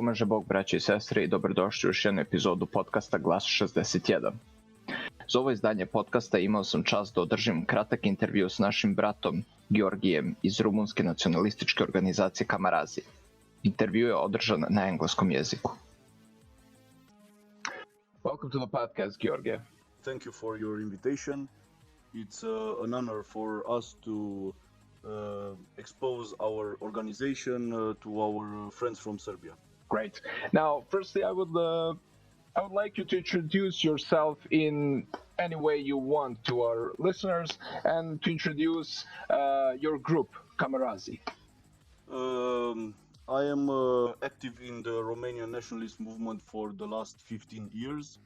pomaže Bog, braće i sestre, i dobrodošli u još jednu epizodu podcasta Glas 61. Za ovo izdanje podcasta imao sam čast da održim kratak intervju s našim bratom Georgijem iz Rumunske nacionalističke organizacije Kamarazi. Intervju je održan na engleskom jeziku. Welcome to the podcast, Georgi. Thank you for your invitation. It's an honor for us to expose our organization to our friends from Serbia. Great. Now, firstly, I would like you to introduce yourself in any way you want to our listeners and to introduce your group, Kamarazi. I am active in the Romanian nationalist movement for the last 15 years.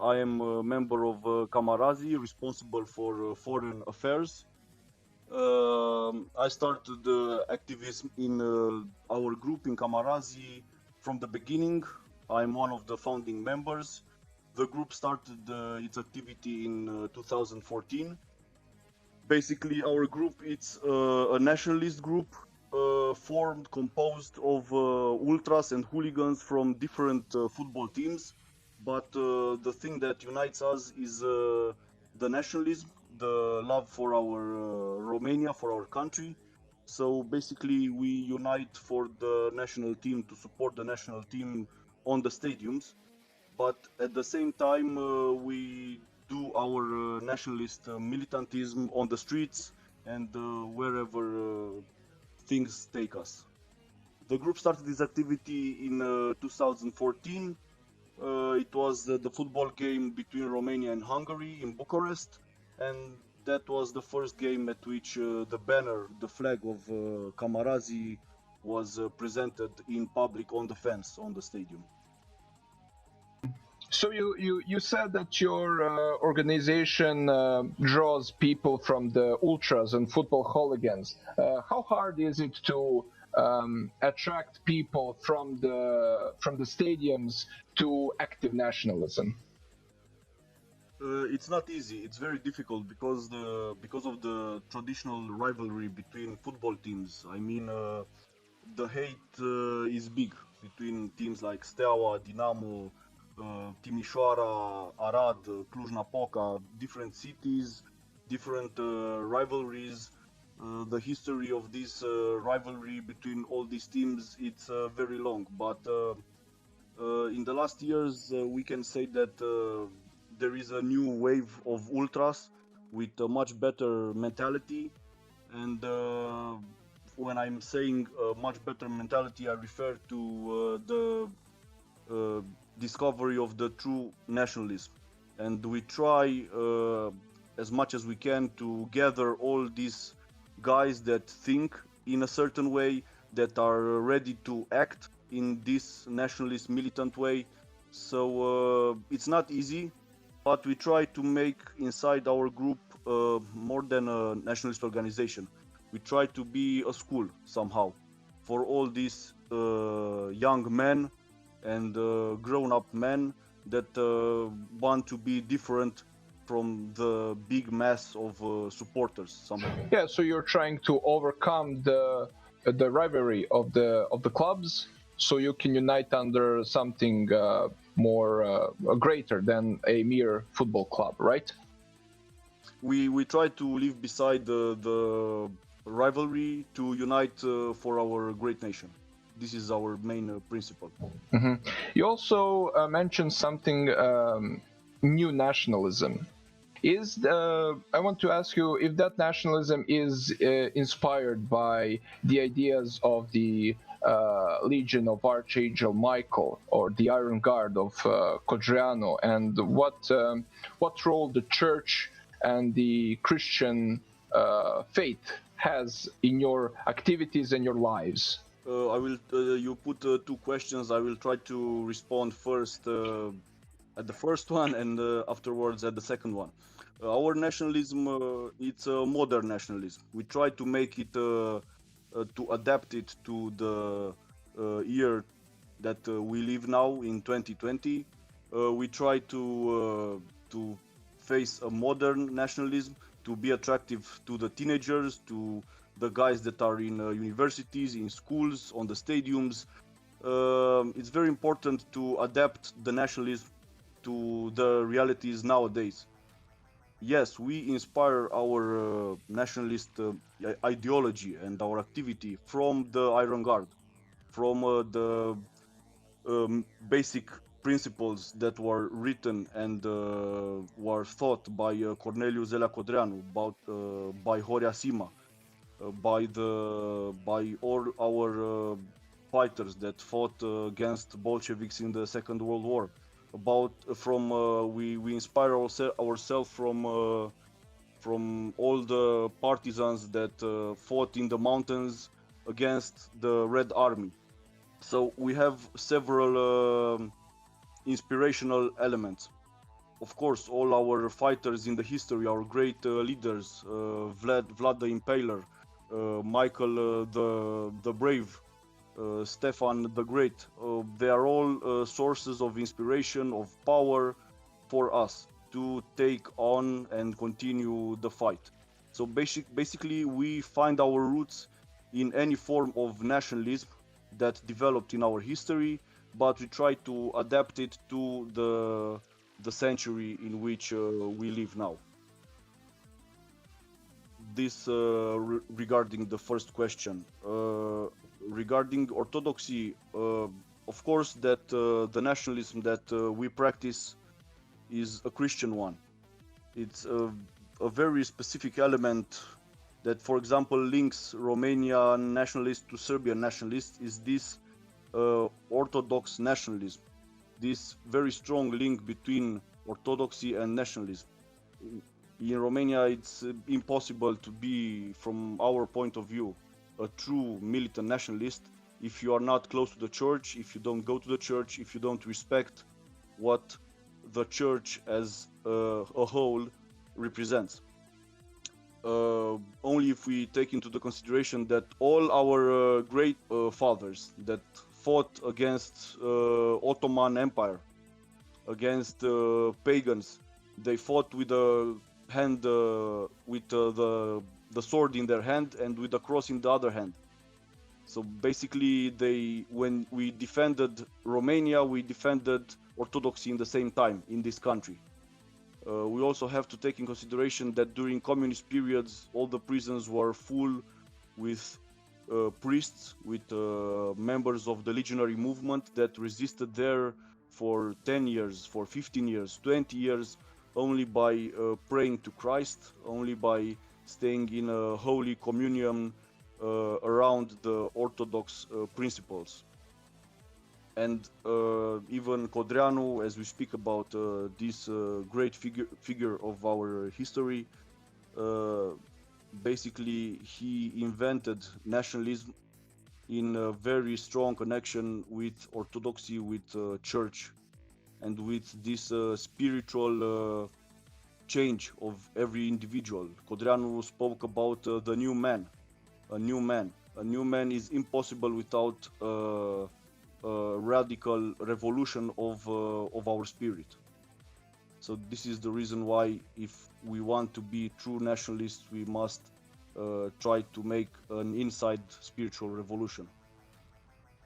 I am a member of Kamarazi, responsible for foreign affairs. I started activism in our group in Kamarazi from the beginning. I'm one of the founding members. The group started its activity in 2014. Basically, our group is a nationalist group composed of ultras and hooligans from different football teams. But the thing that unites us is the nationalism, the love for our Romania, for our country. So basically we unite for the national team, to support the national team on the stadiums. But at the same time we do our nationalist militantism on the streets and wherever things take us. The group started this activity in 2014. It was the football game between Romania and Hungary in Bucharest, and that was the first game at which the banner, the flag of Kamarazi was presented in public on the fence on the stadium. So you said that your organization draws people from the ultras and football hooligans. How hard is it to attract people from the stadiums to active nationalism? It's not easy. It's very difficult because of the traditional rivalry between football teams. I mean, the hate is big between teams like Steaua, Dinamo, Timișoara, Arad, Cluj-Napoca, different cities, different rivalries. The history of this rivalry between all these teams, it's very long. But in the last years, we can say that there is a new wave of ultras with a much better mentality. And when I'm saying a much better mentality, I refer to the discovery of the true nationalism. And we try as much as we can to gather all these guys that think in a certain way, that are ready to act in this nationalist militant way. So it's not easy, but we try to make inside our group more than a nationalist organization. We try to be a school somehow for all these young men and grown-up men that want to be different from the big mass of supporters somehow. Yeah, so you're trying to overcome the rivalry of the clubs, so you can unite under something more greater than a mere football club, right? We try to live beside the rivalry to unite for our great nation. This is our main principle. Mm-hmm. You also mentioned something, new nationalism. I want to ask you if that nationalism is inspired by the ideas of the Legion of Archangel Michael or the Iron Guard of Codreanu, and what role the church and the Christian faith has in your activities and your lives. I will. You put two questions. I will try to respond first at the first one, and afterwards at the second one. Our nationalism, it's a modern nationalism. We try to make it, to adapt it to the year that we live now in 2020. We try to face a modern nationalism, to be attractive to the teenagers, to the guys that are in universities, in schools, on the stadiums. it's very important to adapt the nationalism to the realities nowadays. Yes, we inspire our nationalist ideology and our activity from the Iron Guard, from the basic principles that were written and were thought by Corneliu Zelea Codreanu, by Horea Sima, by all our fighters that fought against Bolsheviks in the Second World War. We inspire ourselves from all the partisans that fought in the mountains against the Red Army. So we have several inspirational elements. Of course, all our fighters in the history, our great leaders, Vlad the Impaler, Michael the Brave, Stefan the Great, they are all sources of inspiration, of power for us to take on and continue the fight. So basically, we find our roots in any form of nationalism that developed in our history, but we try to adapt it to the century in which we live now. This regarding the first question. Regarding orthodoxy, of course, that the nationalism that we practice is a Christian one. It's a very specific element that, for example, links Romanian nationalists to Serbian nationalists is this Orthodox nationalism, this very strong link between orthodoxy and nationalism. In Romania, it's impossible to be, from our point of view, a true militant nationalist if you are not close to the church, if you don't go to the church, if you don't respect what the church as a whole represents. Only if we take into the consideration that all our great fathers that fought against Ottoman Empire, against pagans, they fought with a hand, with the sword in their hand and with the cross in the other hand. So basically, when we defended Romania, we defended Orthodoxy in the same time in this country. We also have to take in consideration that during communist periods, all the prisons were full with priests, with members of the legionary movement that resisted there for 10 years, for 15 years, 20 years, only by praying to Christ, only by staying in a holy communion around the Orthodox principles. And even Codreanu, as we speak about this great figure of our history, basically he invented nationalism in a very strong connection with Orthodoxy, with church, and with this spiritual change of every individual. Codreanu spoke about the new man, a new man. A new man is impossible without radical revolution of our spirit. So this is the reason why, if we want to be true nationalists, we must try to make an inside spiritual revolution.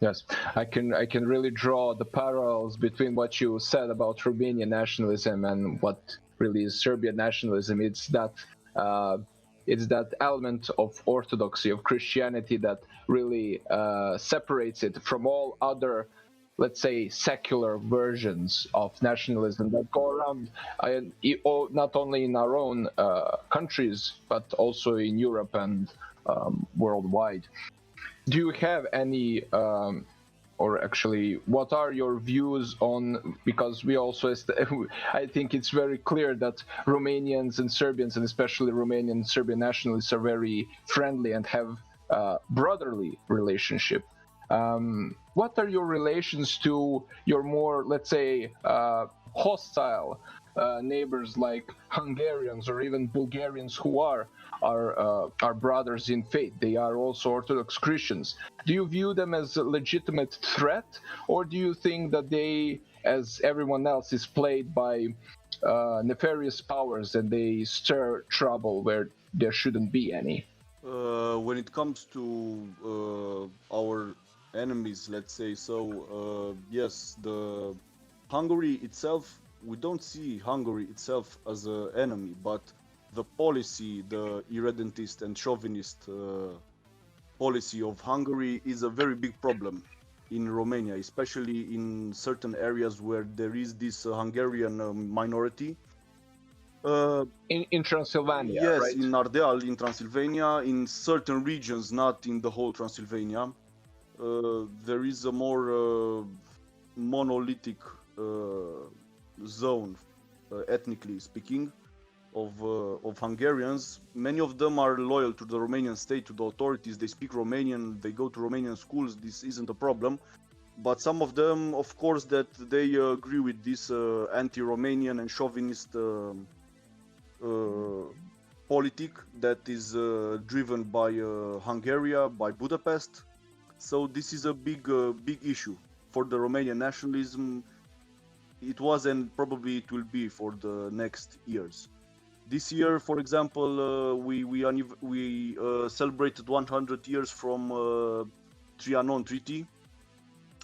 Yes, I can really draw the parallels between what you said about Romanian nationalism and what really is Serbian nationalism. It's that element of orthodoxy, of Christianity, that really separates it from all other, let's say, secular versions of nationalism that go around, not only in our own countries, but also in Europe and worldwide. Do you have any, or actually, what are your views on, because we also, I think it's very clear that Romanians and Serbians, and especially Romanian and Serbian nationalists, are very friendly and have a brotherly relationship. What are your relations to your more, let's say, hostile neighbors like Hungarians or even Bulgarians, who are our brothers in faith? They are also Orthodox Christians. Do you view them as a legitimate threat, or do you think that they, as everyone else, is played by nefarious powers and they stir trouble where there shouldn't be any? When it comes to our enemies, let's say. So yes, the Hungary itself, we don't see Hungary itself as an enemy, but the policy, the irredentist and chauvinist policy of Hungary is a very big problem in Romania, especially in certain areas where there is this Hungarian minority. In Transylvania, Yes, right? in Ardeal, in Transylvania, in certain regions, not in the whole Transylvania. There is a more monolithic zone, ethnically speaking, of Hungarians. Many of them are loyal to the Romanian state, to the authorities. They speak Romanian, they go to Romanian schools. This isn't a problem. But some of them, of course, that they agree with this anti-Romanian and chauvinist politic that is driven by Hungary, by Budapest. So this is a big issue for the Romanian nationalism. It was and probably it will be for the next years. This year, for example, we celebrated 100 years from Trianon Treaty,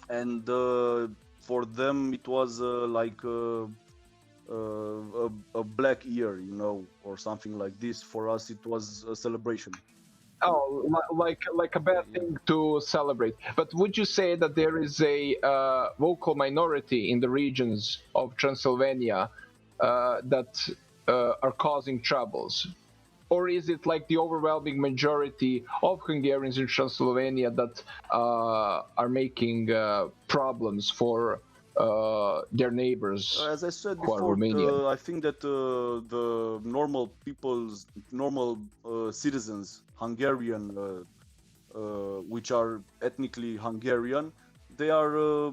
and for them it was like a black year, you know, or something like this. For us, it was a celebration. Oh, like a bad thing to celebrate. But would you say that there is a vocal minority in the regions of Transylvania that are causing troubles? Or is it like the overwhelming majority of Hungarians in Transylvania that are making problems for their neighbors? As I said who are before, Romanian? I think that the normal citizens, Hungarian, which are ethnically Hungarian, they are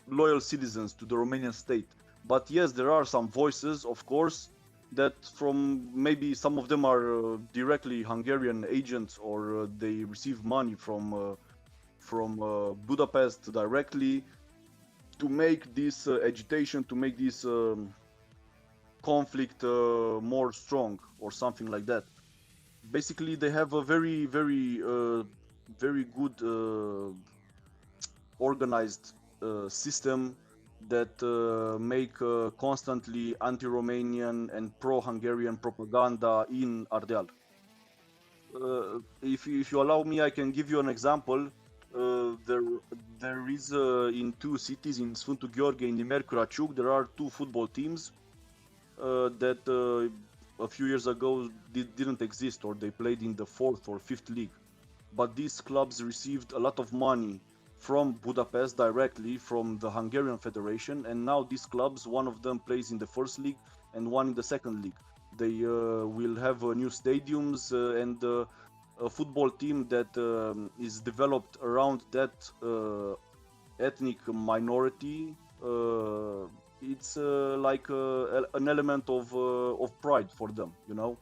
loyal citizens to the Romanian state. But yes, there are some voices, of course, that from maybe some of them are directly Hungarian agents, or they receive money from Budapest directly to make this agitation, to make this conflict more strong, or something like that. Basically, they have a very good organized system that make constantly anti-Romanian and pro-Hungarian propaganda in Ardeal. If you allow me, I can give you an example. There is in two cities, in Sfântu Gheorghe, in the Mercurachug, there are two football teams that a few years ago didn't exist, or they played in the 4th or 5th league. But these clubs received a lot of money from Budapest directly from the Hungarian Federation, and now these clubs, one of them plays in the 1st league and one in the 2nd league. They will have new stadiums and a football team that is developed around that ethnic minority. It's like an element of pride for them, you know,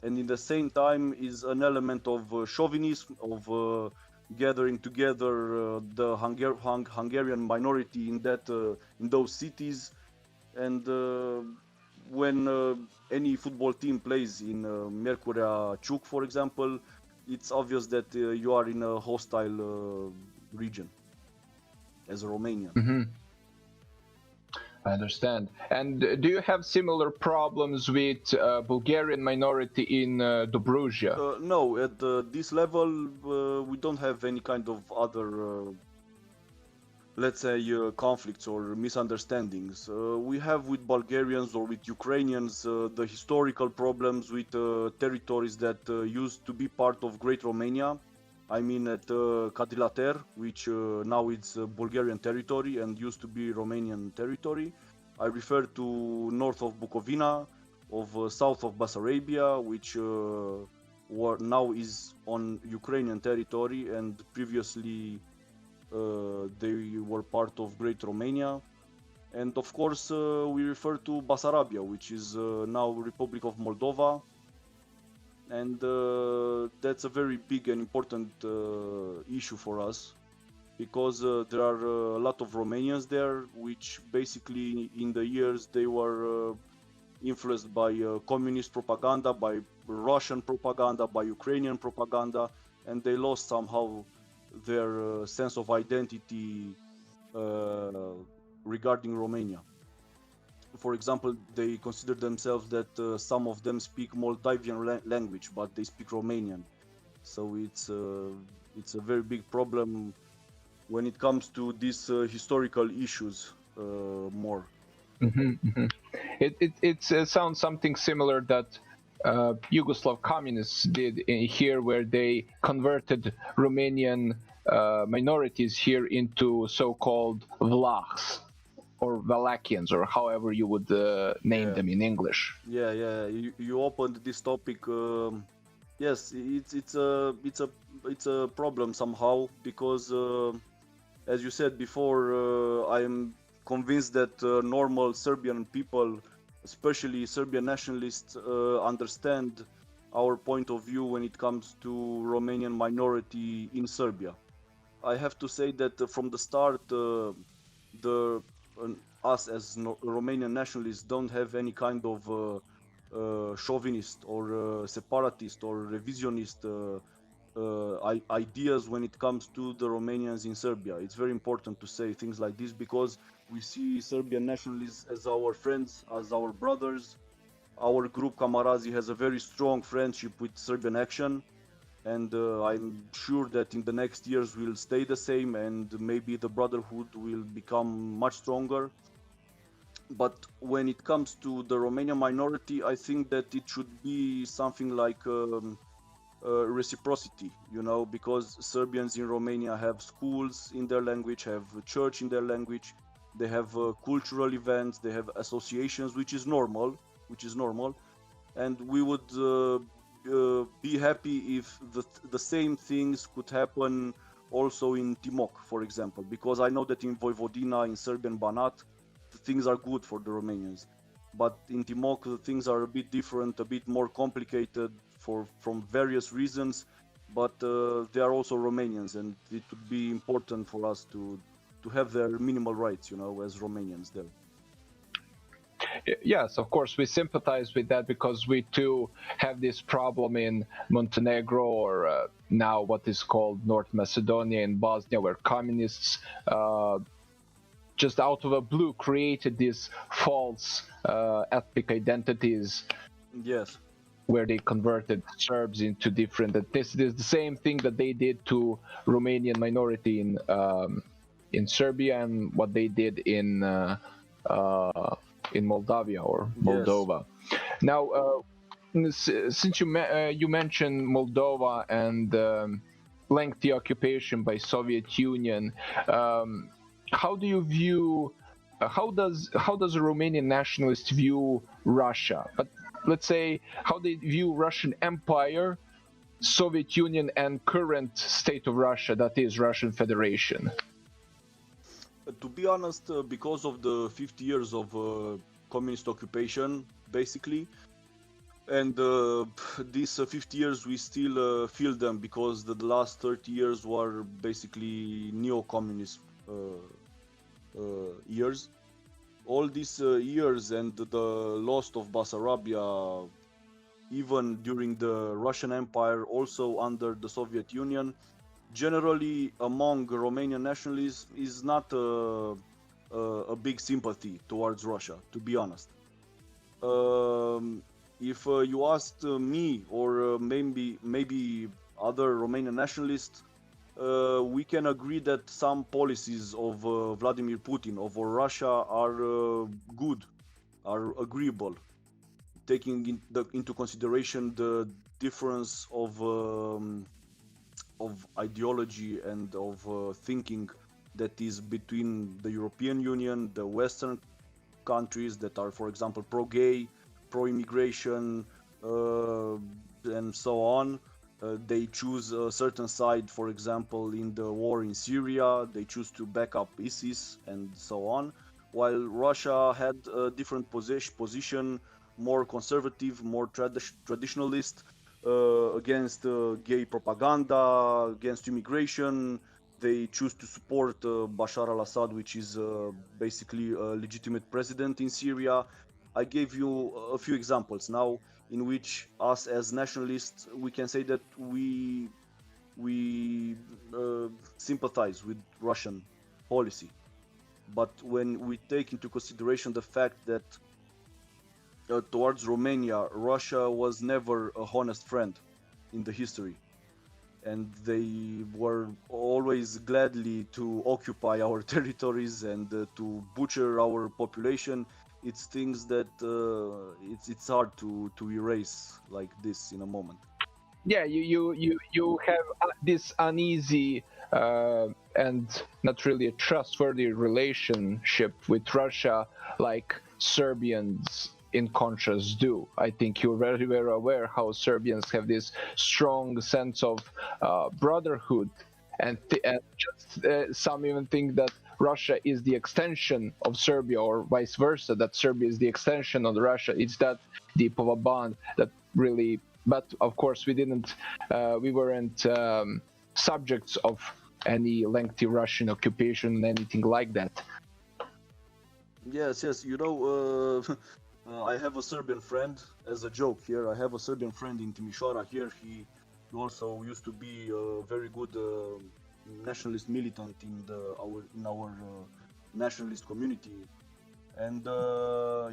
and in the same time is an element of chauvinism, of gathering together the Hungarian minority in those cities. And when any football team plays in Mercurachug, for example, it's obvious that you are in a hostile region as a Romanian. Mm-hmm. I understand. And do you have similar problems with Bulgarian minority in Dobruja? No, at this level, we don't have any kind of other, let's say, conflicts or misunderstandings. We have with Bulgarians or with Ukrainians the historical problems with territories that used to be part of Great Romania. I mean at Cadilater, which now it's Bulgarian territory and used to be Romanian territory. I refer to north of Bukovina, of south of Bessarabia, which now is on Ukrainian territory, and previously they were part of Great Romania. And of course we refer to Bessarabia, which is now Republic of Moldova. And that's a very big and important issue for us, because there are a lot of Romanians there, which basically in the years they were influenced by communist propaganda, by Russian propaganda, by Ukrainian propaganda, and they lost somehow their sense of identity regarding Romania. For example, they consider themselves that some of them speak Moldavian language, but they speak Romanian. So it's a very big problem when it comes to these historical issues more. It sounds something similar that Yugoslav communists did here, where they converted Romanian minorities here into so-called Vlachs or Valakians, or however you would name them in English. Yeah. You opened this topic. Yes, it's a problem somehow, because as you said before, I am convinced that normal Serbian people, especially Serbian nationalists, understand our point of view when it comes to Romanian minority in Serbia. I have to say that from the start, us as Romanian nationalists don't have any kind of chauvinist or separatist or revisionist ideas when it comes to the Romanians in Serbia. It's very important to say things like this, because we see Serbian nationalists as our friends, as our brothers. Our group Kamarazi has a very strong friendship with Serbian Action, and I'm sure that in the next years will stay the same, and maybe the brotherhood will become much stronger. But when it comes to the Romanian minority, I think that it should be something like reciprocity, because Serbians in Romania have schools in their language, have church in their language, they have cultural events, they have associations, which is normal, and we would be happy if the same things could happen also in Timok, for example, because I know that in Vojvodina, in Serbian Banat, things are good for the Romanians, but in Timok things are a bit different, a bit more complicated from various reasons, but they are also Romanians, and it would be important for us to have their minimal rights, as Romanians there. Yes, of course, we sympathize with that, because we too have this problem in Montenegro, or now what is called North Macedonia in Bosnia, where communists just out of a blue created these false ethnic identities. Yes. Where they converted Serbs into different. This is the same thing that they did to Romanian minority in Serbia, and what they did in Moldavia or Moldova. Yes. Now, since you mentioned Moldova and lengthy occupation by Soviet Union, how do you view? How does a Romanian nationalist view Russia? But let's say how they view Russian Empire, Soviet Union, and current state of Russia, that is Russian Federation. To be honest, because of the 50 years of communist occupation, basically, and these 50 years we still feel them, because the last 30 years were basically neo-communist years. All these years and the loss of Bessarabia, even during the Russian Empire, also under the Soviet Union, generally among Romanian nationalists is not a big sympathy towards Russia, to be honest. If you asked me or maybe other Romanian nationalists, we can agree that some policies of Vladimir Putin over Russia are good, are agreeable, taking into consideration the difference of ideology and of thinking that is between the European Union, the Western countries that are, for example, pro-gay, pro-immigration, and so on. They choose a certain side, for example, in the war in Syria. They choose to back up ISIS and so on, while Russia had a different position, more conservative, more traditionalist, against gay propaganda, against immigration. They choose to support Bashar al-Assad, which is basically a legitimate president in Syria. I gave you a few examples now in which us as nationalists, we can say that we we sympathize with Russian policy. But when we take into consideration the fact that towards Romania, Russia was never a honest friend in the history, and they were always gladly to occupy our territories and to butcher our population. It's things that it's hard to erase like this in a moment. Yeah, you have this uneasy and not really a trustworthy relationship with Russia, like Serbians in contrast do. I think you're very, very aware how Serbians have this strong sense of brotherhood, and just some even think that Russia is the extension of Serbia, or vice versa, that Serbia is the extension of Russia. It's that deep of a bond that really. But of course, we weren't subjects of any lengthy Russian occupation, anything like that. Yes, yes. I have a Serbian friend. As a joke here, I have a Serbian friend in Timișoara here. He also used to be a very good nationalist militant in our nationalist community. And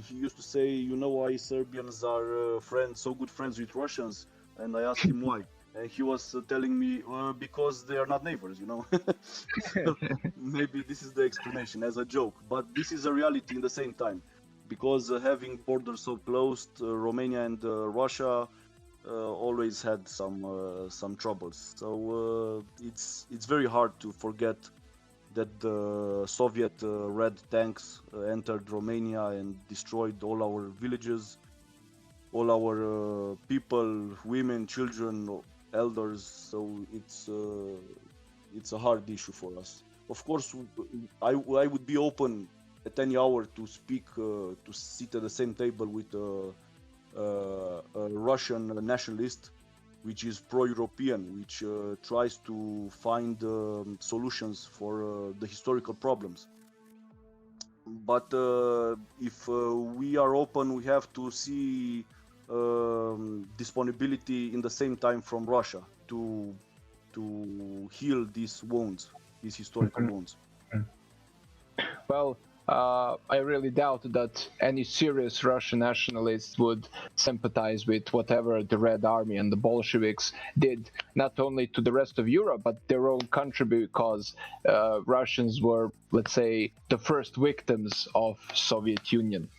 he used to say, why Serbians are so good friends with Russians? And I asked him why. And he was telling me, because they are not neighbors, Maybe this is the explanation as a joke. But this is a reality in the same time. Because having borders so close, Romania and Russia always had some troubles. So it's very hard to forget that the Soviet red tanks entered Romania and destroyed all our villages, all our people, women, children, elders. So it's a hard issue for us. Of course, I would be open at any hour to speak, to sit at the same table with a Russian nationalist, which is pro-European, which tries to find solutions for the historical problems. But if we are open, we have to see disponibility in the same time from Russia to heal these wounds, these historical wounds. Well, I really doubt that any serious Russian nationalists would sympathize with whatever the Red Army and the Bolsheviks did, not only to the rest of Europe, but their own country, because Russians were, let's say, the first victims of Soviet Union.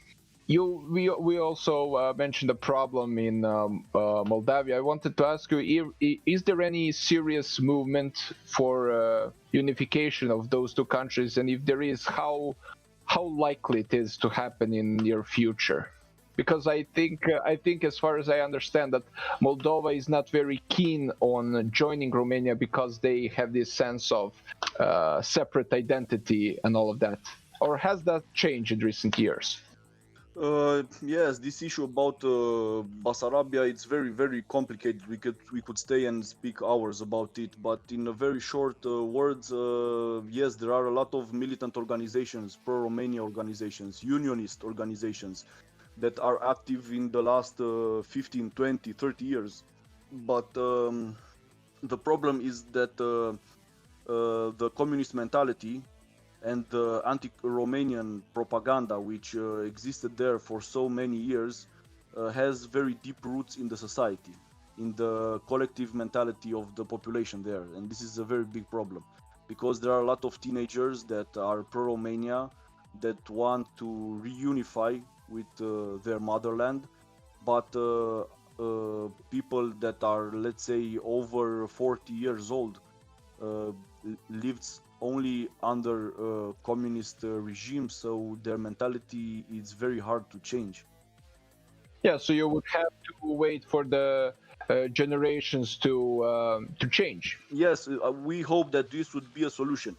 We also mentioned a problem in Moldavia. I wanted to ask you, is there any serious movement for unification of those two countries? And if there is, how likely it is to happen in near future? Because I think as far as I understand, that Moldova is not very keen on joining Romania because they have this sense of separate identity and all of that. Or has that changed in recent years? Yes, this issue about Basarabia, it's very, very complicated. We could stay and speak hours about it, but in a very short words, yes, there are a lot of militant organizations, pro-Romania organizations, unionist organizations that are active in the last 15, 20, 30 years. But the problem is that the communist mentality and the anti-Romanian propaganda, which existed there for so many years, has very deep roots in the society, in the collective mentality of the population there. And this is a very big problem, because there are a lot of teenagers that are pro-Romania, that want to reunify with their motherland, but people that are, let's say, over 40 years old, lived only under communist regime, so their mentality is very hard to change. Yeah, so you would have to wait for the generations to change. Yes, we hope that this would be a solution,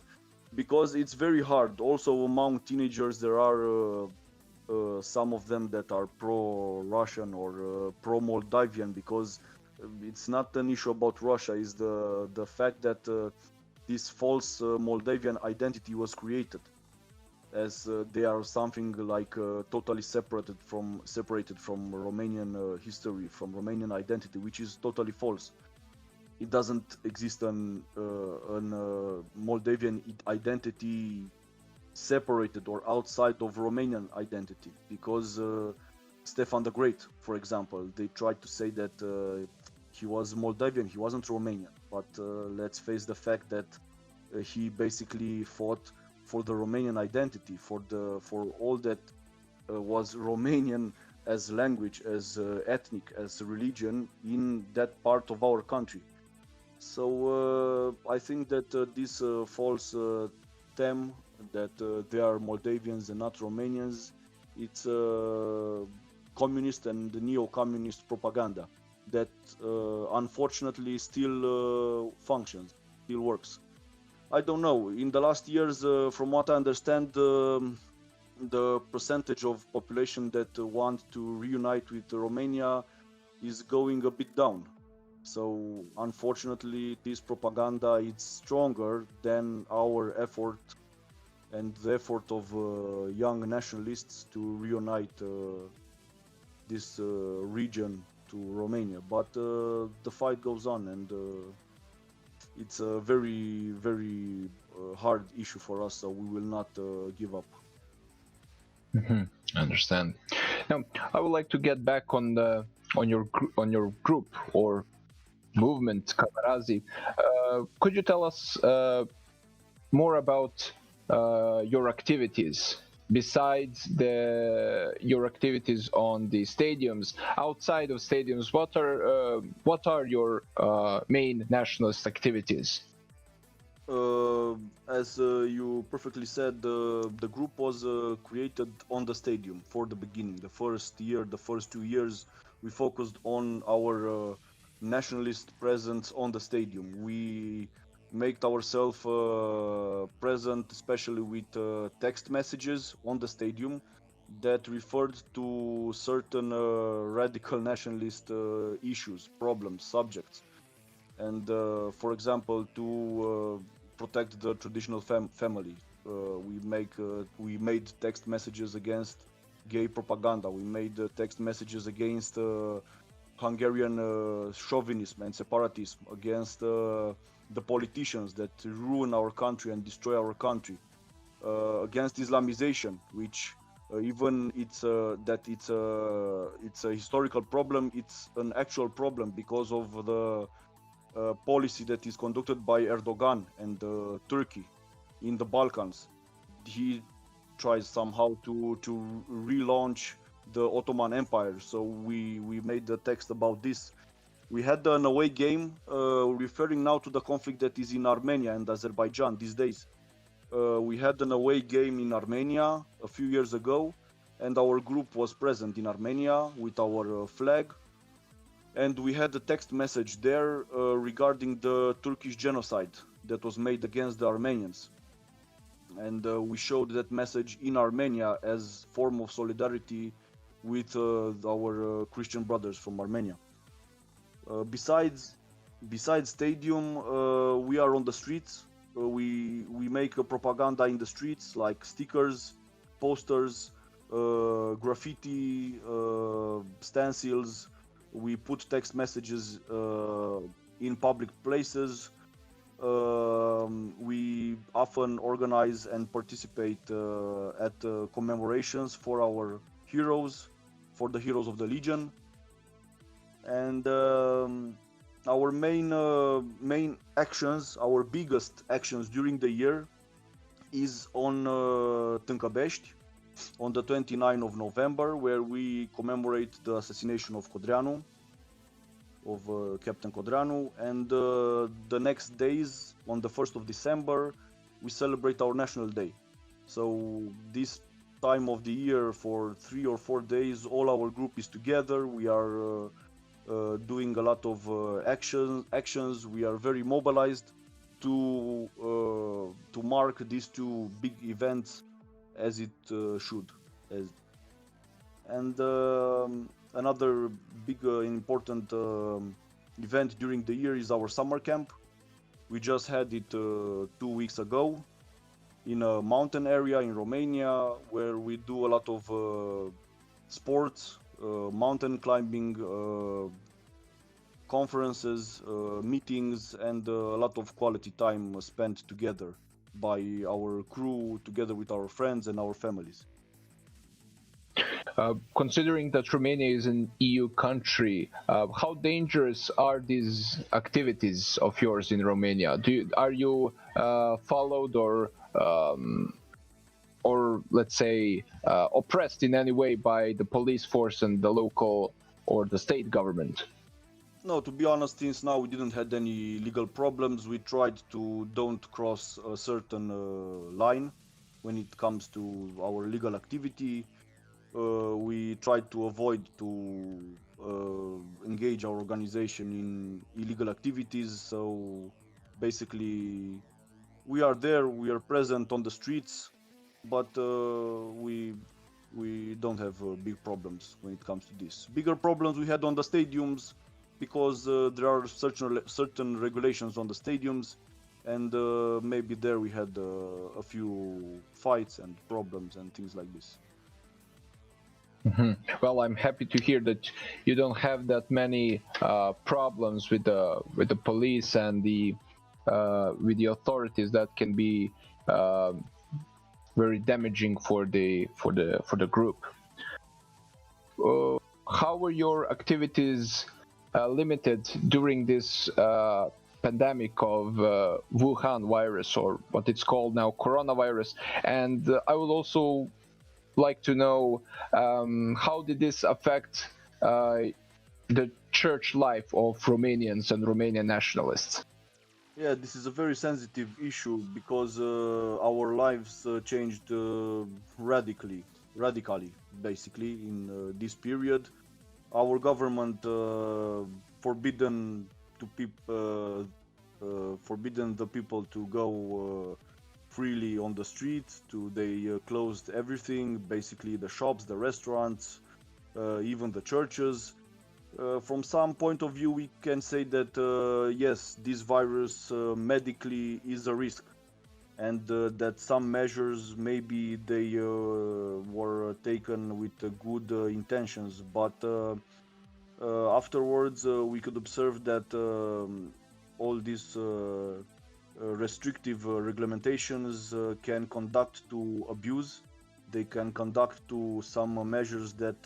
because it's very hard. Also, among teenagers, there are some of them that are pro-Russian or pro-Moldavian, because it's not an issue about Russia. It's the fact that this false Moldavian identity was created, as they are something like totally separated from Romanian history, from Romanian identity, which is totally false. it doesn't exist an Moldavian identity separated or outside of Romanian identity, because Stefan the Great, for example, they tried to say that he was Moldavian, he wasn't Romanian, but let's face the fact that he basically fought for the Romanian identity, for all that was Romanian as language, as ethnic, as religion in that part of our country. So I think that this false term that they are Moldavians and not Romanians, it's communist and neo-communist propaganda that unfortunately still functions, still works. I don't know, in the last years, from what I understand, the percentage of population that want to reunite with Romania is going a bit down. So unfortunately, this propaganda is stronger than our effort and the effort of young nationalists to reunite this region to Romania. But the fight goes on, and it's a very, very hard issue for us, so we will not give up. I understand. Now, I would like to get back on your group or movement, Kamarazi. Could you tell us more about your activities besides your activities on the stadiums? Outside of stadiums, what are your main nationalist activities? As you perfectly said, the group was created on the stadium for the beginning. The first year, the first 2 years, we focused on our nationalist presence on the stadium. We made ourselves present, especially with text messages on the stadium that referred to certain radical nationalist issues, problems, subjects. And for example, to protect the traditional family, we made text messages against gay propaganda. We made text messages against Hungarian chauvinism and separatism, against the politicians that ruin our country and destroy our country, against Islamization, which even it's a historical problem, it's an actual problem because of the policy that is conducted by Erdogan and Turkey in the Balkans. He tries somehow to relaunch the Ottoman Empire, so we made the text about this. We had an away game referring now to the conflict that is in Armenia and Azerbaijan these days. We had an away game in Armenia a few years ago, and our group was present in Armenia with our flag. And we had a text message there regarding the Turkish genocide that was made against the Armenians. And we showed that message in Armenia as form of solidarity with our Christian brothers from Armenia. Besides stadium, we are on the streets. We make a propaganda in the streets, like stickers, posters, graffiti, stencils. We put text messages in public places. We often organize and participate at commemorations for our heroes, for the heroes of the Legion. And our main actions, our biggest actions during the year is on Tâncăbești, on the 29th of November, where we commemorate the assassination of Codreanu, of Captain Codreanu, and the next days, on the 1st of December, we celebrate our National Day. So this time of the year, for 3 or 4 days, all our group is together. We are doing a lot of actions. We are very mobilized to mark these two big events as it should. And another big important event during the year is our summer camp. We just had it 2 weeks ago in a mountain area in Romania, where we do a lot of sports, mountain climbing, conferences, meetings, and a lot of quality time spent together by our crew, together with our friends and our families. Considering that Romania is an EU country, how dangerous are these activities of yours in Romania? Are you followed or let's say oppressed in any way by the police force and the local or the state government? No, to be honest, since now we didn't had any legal problems, we tried to don't cross a certain line when it comes to our legal activity. We tried to avoid to engage our organization in illegal activities. So basically, we are there, we are present on the streets, but we don't have big problems when it comes to this. Bigger problems we had on the stadiums, because there are certain regulations on the stadiums, and maybe there we had a few fights and problems and things like this. Mm-hmm. Well, I'm happy to hear that you don't have that many problems with the police and with the authorities that can be very damaging for the group. How were your activities limited during this pandemic of Wuhan virus, or what it's called now, coronavirus? And I would also like to know how did this affect the church life of Romanians and Romanian nationalists? Yeah, this is a very sensitive issue because our lives changed radically, basically, in this period. Our government forbidden the people to go freely on the streets. They closed everything, basically the shops, the restaurants, even the churches. From some point of view, we can say that yes, this virus medically is a risk, and that some measures maybe they were taken with good intentions, but afterwards we could observe that all these restrictive regulations can conduct to abuse. They can conduct to some measures that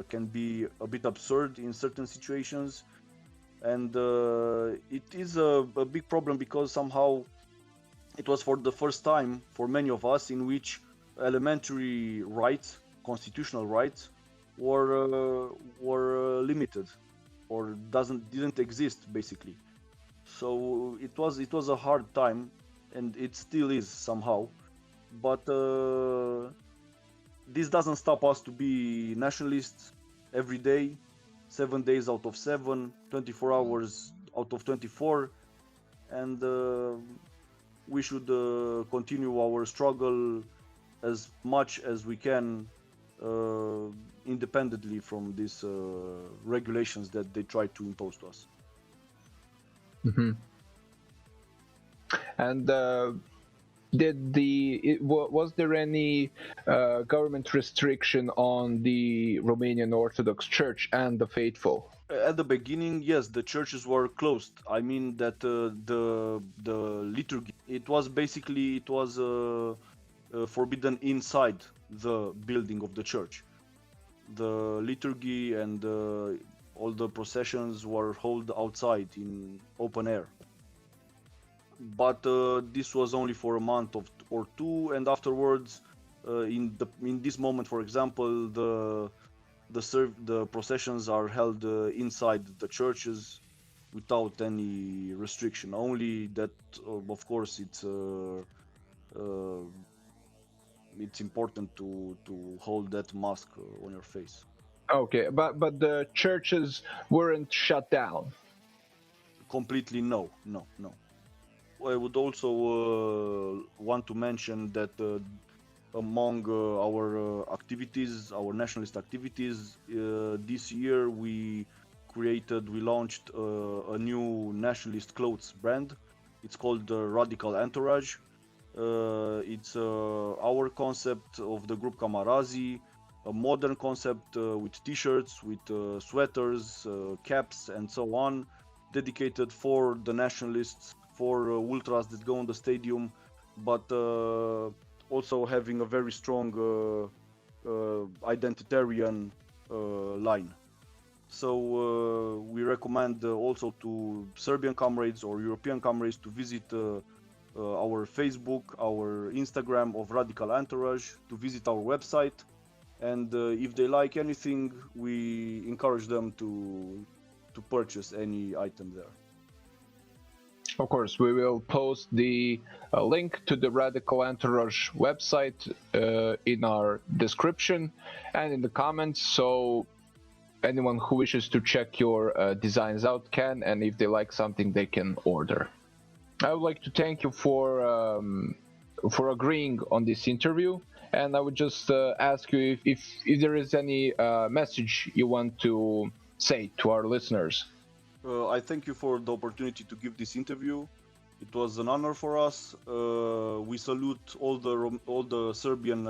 can be a bit absurd in certain situations, and it is a big problem because somehow it was for the first time for many of us in which elementary rights, constitutional rights, were limited or didn't exist basically. So it was a hard time, and it still is somehow, but this doesn't stop us to be nationalists every day, 7 days out of 7, 24 hours out of 24, and we should continue our struggle as much as we can, independently from these regulations that they try to impose to us. Mm-hmm. And was there any government restriction on the Romanian Orthodox Church and the faithful? At the beginning, yes, the churches were closed. I mean that the liturgy, it was forbidden inside the building of the church. The liturgy and all the processions were held outside in open air. But this was only for a month or two, and afterwards, in this moment, for example, the processions are held inside the churches without any restriction. Only that, of course, it's important to hold that mask on your face. Okay, but the churches weren't shut down. Completely, no. I would also want to mention that among our activities, our nationalist activities, this year we launched a new nationalist clothes brand. It's called Radikal Enturaj. It's our concept of the group Kamarazi, a modern concept with t-shirts, with sweaters, caps, and so on. dedicated for the nationalists, for ultras that go on the stadium, but also having a very strong identitarian line. So we recommend also to Serbian comrades or European comrades to visit our Facebook, our Instagram of Radikal Enturаж, to visit our website, and if they like anything, we encourage them to purchase any item there. Of course, we will post the link to the Radikal Enturаж website in our description and in the comments, so anyone who wishes to check your designs out can, and if they like something, they can order. I would like to thank you for agreeing on this interview, and I would just ask you if there is any message you want to say to our listeners. I thank you for the opportunity to give this interview. It was an honor for us. We salute all the Serbian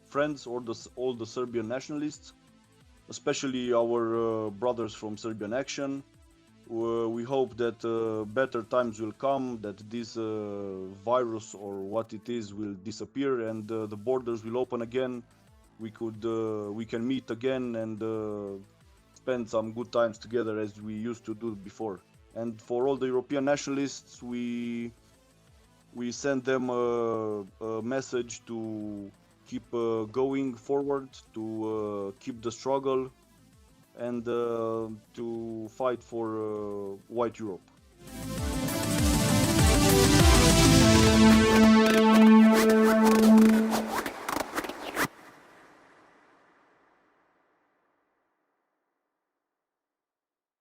friends, all the Serbian nationalists, especially our brothers from Serbian Action. We hope that better times will come, that this virus or what it is will disappear, and the borders will open again. We can meet again and spend some good times together as we used to do before. And for all the European nationalists, we send them a message to keep going forward, to keep the struggle, and to fight for white Europe.